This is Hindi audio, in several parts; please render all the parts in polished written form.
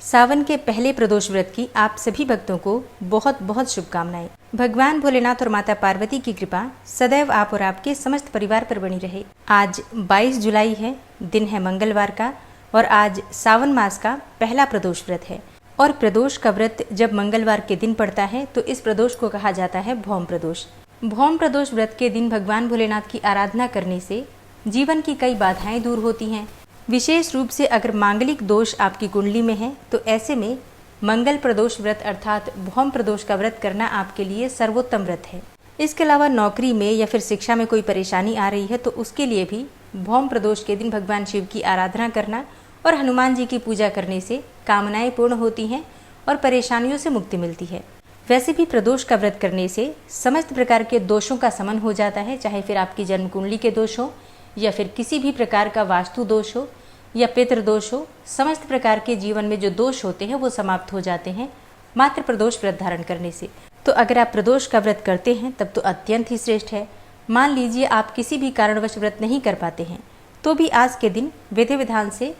सावन के पहले प्रदोष व्रत की आप सभी भक्तों को बहुत बहुत शुभकामनाएं। भगवान भोलेनाथ और माता पार्वती की कृपा सदैव आप और आपके समस्त परिवार पर बनी रहे। आज 22 जुलाई है, दिन है मंगलवार का और आज सावन मास का पहला प्रदोष व्रत है। और प्रदोष का व्रत जब मंगलवार के दिन पड़ता है तो इस प्रदोष को कहा जाता है भौम प्रदोष। भौम प्रदोष व्रत के दिन भगवान भोलेनाथ की आराधना करने से जीवन की कई बाधाएं दूर होती हैं। विशेष रूप से अगर मांगलिक दोष आपकी कुंडली में है तो ऐसे में मंगल प्रदोष व्रत अर्थात भौम प्रदोष का व्रत करना आपके लिए सर्वोत्तम व्रत है। इसके अलावा नौकरी में या फिर शिक्षा में कोई परेशानी आ रही है तो उसके लिए भी भौम प्रदोष के दिन भगवान शिव की आराधना करना और हनुमान जी की पूजा करने से कामनाएं पूर्ण होती हैं और परेशानियों से मुक्ति मिलती है। वैसे भी प्रदोष का व्रत करने से समस्त प्रकार के दोषों का शमन हो जाता है, चाहे फिर आपकी जन्म कुंडली के दोष हो या फिर किसी भी प्रकार का वास्तु दोष हो या पितृदोष हो। समस्त प्रकार के जीवन में जो दोष होते हैं वो समाप्त हो जाते हैं मात्र प्रदोष व्रत धारण करने से। तो अगर आप प्रदोष का व्रत करते हैं तब तो अत्यंत ही श्रेष्ठ है। मान लीजिए आप किसी भी कारणवश व्रत नहीं कर पाते हैं तो भी आज के दिन विधि विधान से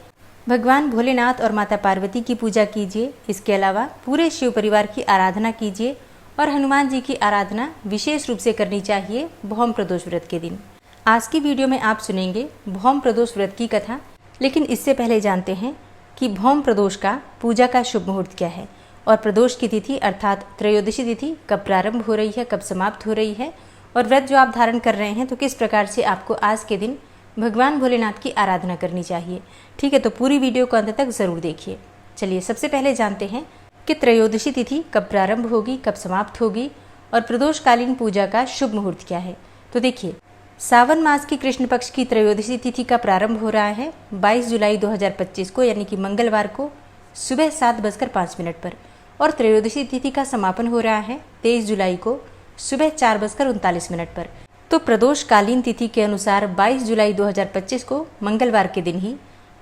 भगवान भोलेनाथ और माता पार्वती की पूजा कीजिए। इसके अलावा पूरे शिव परिवार की आराधना कीजिए और हनुमान जी की आराधना विशेष रूप से करनी चाहिए भौम प्रदोष व्रत के दिन। आज की वीडियो में आप सुनेंगे भौम प्रदोष व्रत की कथा, लेकिन इससे पहले जानते हैं कि भौम प्रदोष का पूजा का शुभ मुहूर्त क्या है और प्रदोष की तिथि अर्थात त्रयोदशी तिथि कब प्रारंभ हो रही है, कब समाप्त हो रही है और व्रत जो आप धारण कर रहे हैं तो किस प्रकार से आपको आज के दिन भगवान भोलेनाथ की आराधना करनी चाहिए। ठीक है, तो पूरी वीडियो को अंत तक जरूर देखिए। चलिए सबसे पहले जानते हैं कि त्रयोदशी तिथि कब प्रारंभ होगी, कब समाप्त होगी और प्रदोषकालीन पूजा का शुभ मुहूर्त क्या है। तो देखिए, सावन मास की कृष्ण पक्ष की त्रयोदशी तिथि का प्रारंभ हो रहा है 22 जुलाई 2025 को, यानी कि मंगलवार को सुबह 7:05 पर और त्रयोदशी तिथि का समापन हो रहा है 23 जुलाई को सुबह 4:39 पर। तो प्रदोषकालीन तिथि के अनुसार 22 जुलाई 2025 को मंगलवार के दिन ही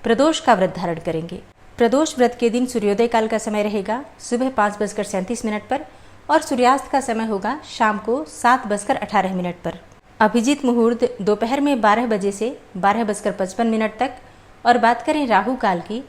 प्रदोष का व्रत धारण करेंगे। प्रदोष व्रत के दिन सूर्योदय काल का समय रहेगा सुबह 5:37 पर और सूर्यास्त का समय होगा शाम को 7:18 पर। अभिजीत मुहूर्त दोपहर में 12 बजे से 12:55 तक। और बात करें राहु काल की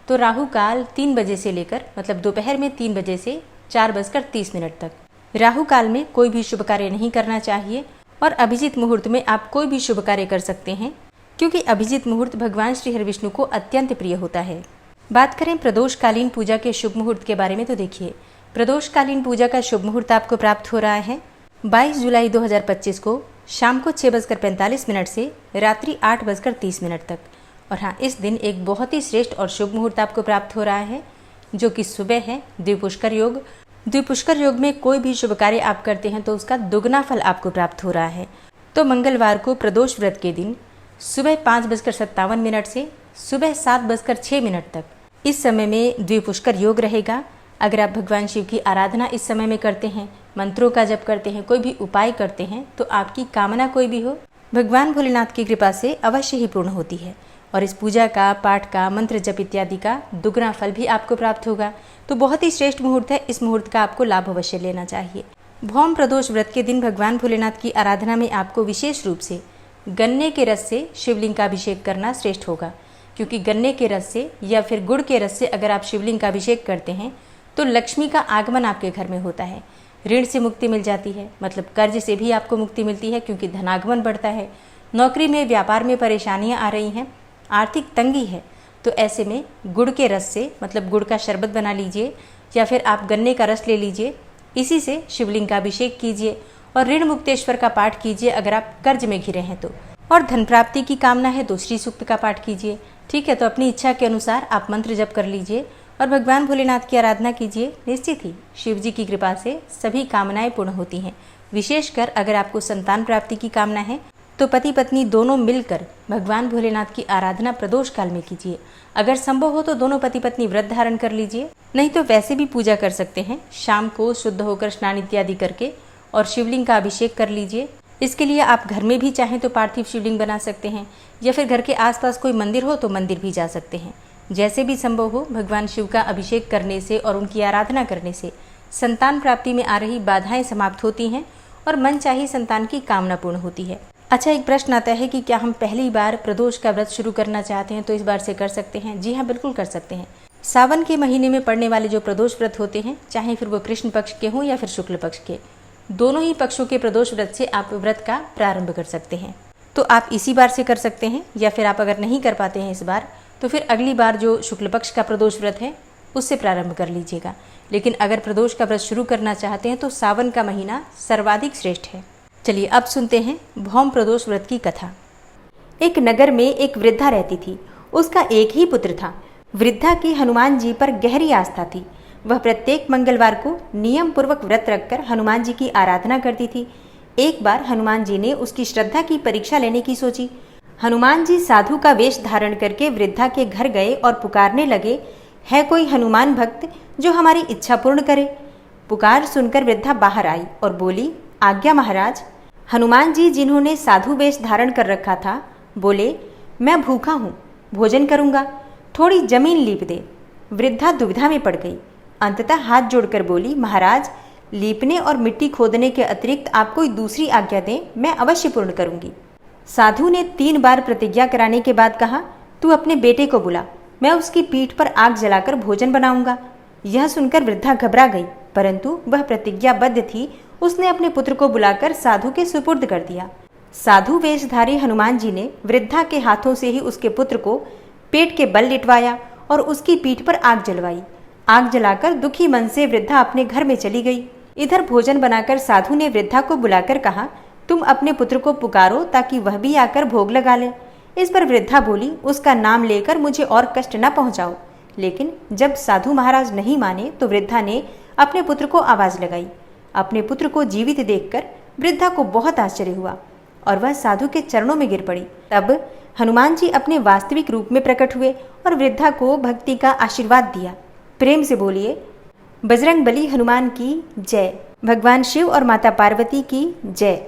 तो राहु काल 3 बजे से लेकर मतलब दोपहर में 3 बजे से 4:30 तक। राहु काल में कोई भी शुभ कार्य नहीं करना चाहिए और अभिजीत मुहूर्त में आप कोई भी शुभ कार्य कर सकते हैं, क्योंकि अभिजीत मुहूर्त भगवान श्री हरिविष्णु को अत्यंत प्रिय होता है। बात करें प्रदोषकालीन पूजा के शुभ मुहूर्त के बारे में तो देखिए, प्रदोषकालीन पूजा का शुभ मुहूर्त आपको प्राप्त हो रहा है 22 जुलाई 2025 को शाम को 6:45 से रात्रि 8:30 तक। और हाँ, इस दिन एक बहुत ही श्रेष्ठ और शुभ मुहूर्त आपको प्राप्त हो रहा है जो कि सुबह है द्विपुष्कर योग। द्विपुष्कर योग में कोई भी शुभ कार्य आप करते हैं तो उसका दुगना फल आपको प्राप्त हो रहा है। तो मंगलवार को प्रदोष व्रत के दिन सुबह 5:57 से सुबह 7:06 तक इस समय में द्विपुष्कर योग रहेगा। अगर आप भगवान शिव की आराधना इस समय में करते हैं, मंत्रों का जप करते हैं, कोई भी उपाय करते हैं तो आपकी कामना कोई भी हो भगवान भोलेनाथ की कृपा से अवश्य ही पूर्ण होती है और इस पूजा का, पाठ का, मंत्र जप इत्यादि का दुगना फल भी आपको प्राप्त होगा। तो बहुत ही श्रेष्ठ मुहूर्त है, इस मुहूर्त का आपको लाभ अवश्य लेना चाहिए। भौम प्रदोष व्रत के दिन भगवान भोलेनाथ की आराधना में आपको विशेष रूप से गन्ने के रस से शिवलिंग का अभिषेक करना श्रेष्ठ होगा, क्योंकि गन्ने के रस से या फिर गुड़ के रस से अगर आप शिवलिंग का अभिषेक करते हैं तो लक्ष्मी का आगमन आपके घर में होता है, ऋण से मुक्ति मिल जाती है, मतलब कर्ज से भी आपको मुक्ति मिलती है क्योंकि धनागमन बढ़ता है। नौकरी में, व्यापार में परेशानियां आ रही हैं, आर्थिक तंगी है तो ऐसे में गुड़ के रस से मतलब गुड़ का शरबत बना लीजिए या फिर आप गन्ने का रस ले लीजिए, इसी से शिवलिंग का अभिषेक कीजिए और ऋण मुक्तेश्वर का पाठ कीजिए अगर आप कर्ज में घिरे हैं तो। और धन प्राप्ति की कामना है तो श्री सूक्त का पाठ कीजिए। ठीक है, तो अपनी इच्छा के अनुसार आप मंत्र जप कर लीजिए और भगवान भोलेनाथ की आराधना कीजिए। निश्चित ही शिव जी की कृपा से सभी कामनाएं पूर्ण होती हैं। विशेषकर अगर आपको संतान प्राप्ति की कामना है तो पति पत्नी दोनों मिलकर भगवान भोलेनाथ की आराधना प्रदोष काल में कीजिए। अगर संभव हो तो दोनों पति पत्नी व्रत धारण कर लीजिए, नहीं तो वैसे भी पूजा कर सकते हैं। शाम को शुद्ध होकर स्नान इत्यादि करके और शिवलिंग का अभिषेक कर लीजिए। इसके लिए आप घर में भी चाहें तो पार्थिव शिवलिंग बना सकते हैं या फिर घर के आसपास कोई मंदिर हो तो मंदिर भी जा सकते हैं। जैसे भी संभव हो भगवान शिव का अभिषेक करने से और उनकी आराधना करने से संतान प्राप्ति में आ रही बाधाएं समाप्त होती हैं और मनचाही संतान की कामना पूर्ण होती है। अच्छा, एक प्रश्न आता है कि क्या हम पहली बार प्रदोष का व्रत शुरू करना चाहते हैं तो इस बार से कर सकते हैं? जी हाँ, बिल्कुल कर सकते हैं। सावन के महीने में पड़ने वाले जो प्रदोष व्रत होते हैं, चाहे फिर वो कृष्ण पक्ष के हों या फिर शुक्ल पक्ष के, दोनों ही पक्षों के प्रदोष व्रत से आप व्रत का प्रारंभ कर सकते हैं। तो आप इसी बार से कर सकते हैं, या फिर आप अगर नहीं कर पाते हैं इस बार, तो फिर अगली बार जो शुक्ल पक्ष का प्रदोष व्रत है उससे प्रारंभ कर लीजिएगा। लेकिन अगर प्रदोष का व्रत शुरू करना चाहते हैं तो सावन का महीना सर्वाधिक श्रेष्ठ है। चलिए अब सुनते हैं भौम प्रदोष व्रत की कथा। एक नगर में एक वृद्धा रहती थी। उसका एक ही पुत्र था। वृद्धा की हनुमान जी पर गहरी आस्था थी। वह प्रत्येक मंगलवार को नियम पूर्वक व्रत रखकर हनुमान जी की आराधना करती थी। एक बार हनुमान जी ने उसकी श्रद्धा की परीक्षा लेने की सोची। हनुमान जी साधु का वेश धारण करके वृद्धा के घर गए और पुकारने लगे, है कोई हनुमान भक्त जो हमारी इच्छा पूर्ण करे? पुकार सुनकर वृद्धा बाहर आई और बोली, आज्ञा महाराज। हनुमान जी, जिन्होंने साधु वेश धारण कर रखा था, बोले, मैं भूखा हूँ, भोजन करूँगा, थोड़ी जमीन लीप दे। वृद्धा दुविधा में पड़ गई। अंततः हाथ जोड़कर बोली, महाराज, लीपने और मिट्टी खोदने के अतिरिक्त आप कोई दूसरी आज्ञा दें, मैं अवश्य पूर्ण करूँगी। साधु ने 3 बार प्रतिज्ञा कराने के बाद कहा, तू अपने बेटे को बुला, मैं उसकी पीठ पर आग जलाकर भोजन बनाऊंगा। यह सुनकर वृद्धा घबरा गई, परंतु वह प्रतिज्ञाबद्ध थी। उसने अपने पुत्र को बुलाकर साधु के सुपुर्द कर दिया। साधु वेशधारी हनुमान जी ने वृद्धा के हाथों से ही उसके पुत्र को पेट के बल लिटवाया और उसकी पीठ पर आग जलवाई। आग जलाकर दुखी मन से वृद्धा अपने घर में चली गई। इधर भोजन बनाकर साधु ने वृद्धा को बुलाकर कहा, तुम अपने पुत्र को पुकारो ताकि वह भी आकर भोग लगा ले। इस पर वृद्धा बोली, उसका नाम लेकर मुझे और कष्ट न पहुंचाओ। लेकिन जब साधु महाराज नहीं माने तो वृद्धा ने अपने पुत्र को आवाज लगाई। अपने पुत्र को जीवित देखकर वृद्धा को बहुत आश्चर्य हुआ और वह साधु के चरणों में गिर पड़ी। तब हनुमान जी अपने वास्तविक रूप में प्रकट हुए और वृद्धा को भक्ति का आशीर्वाद दिया। प्रेम से बोलिए, बजरंग बली हनुमान की जय, भगवान शिव और माता पार्वती की जय।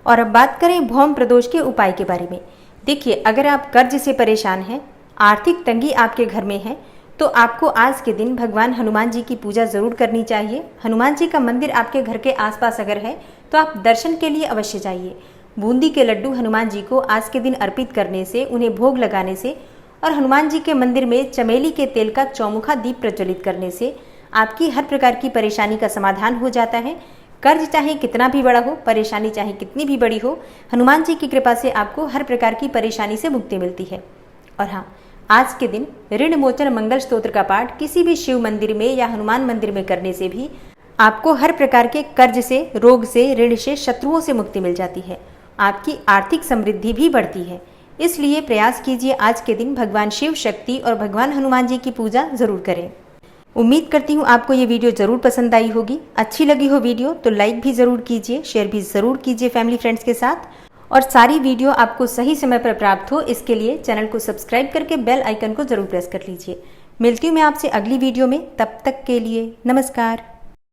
और अब बात करें भौम प्रदोष के उपाय के बारे में। देखिए, अगर आप कर्ज से परेशान हैं, आर्थिक तंगी आपके घर में है, तो आपको आज के दिन भगवान हनुमान जी की पूजा जरूर करनी चाहिए। हनुमान जी का मंदिर आपके घर के आसपास अगर है तो आप दर्शन के लिए अवश्य जाइए। बूंदी के लड्डू हनुमान जी को आज के दिन अर्पित करने से, उन्हें भोग लगाने से और हनुमान जी के मंदिर में चमेली के तेल का चौमुखा दीप प्रज्वलित करने से आपकी हर प्रकार की परेशानी का समाधान हो जाता है। कर्ज चाहे कितना भी बड़ा हो, परेशानी चाहे कितनी भी बड़ी हो, हनुमान जी की कृपा से आपको हर प्रकार की परेशानी से मुक्ति मिलती है। और हाँ, आज के दिन ऋण मोचन मंगल स्तोत्र का पाठ किसी भी शिव मंदिर में या हनुमान मंदिर में करने से भी आपको हर प्रकार के कर्ज से, रोग से, ऋण से, शत्रुओं से मुक्ति मिल जाती है। आपकी आर्थिक समृद्धि भी बढ़ती है। इसलिए प्रयास कीजिए आज के दिन भगवान शिव शक्ति और भगवान हनुमान जी की पूजा जरूर करें। उम्मीद करती हूँ आपको ये वीडियो जरूर पसंद आई होगी। अच्छी लगी हो वीडियो तो लाइक भी जरूर कीजिए, शेयर भी जरूर कीजिए फैमिली फ्रेंड्स के साथ। और सारी वीडियो आपको सही समय पर प्राप्त हो, इसके लिए चैनल को सब्सक्राइब करके बेल आइकन को जरूर प्रेस कर लीजिए। मिलती हूँ मैं आपसे अगली वीडियो में, तब तक के लिए नमस्कार।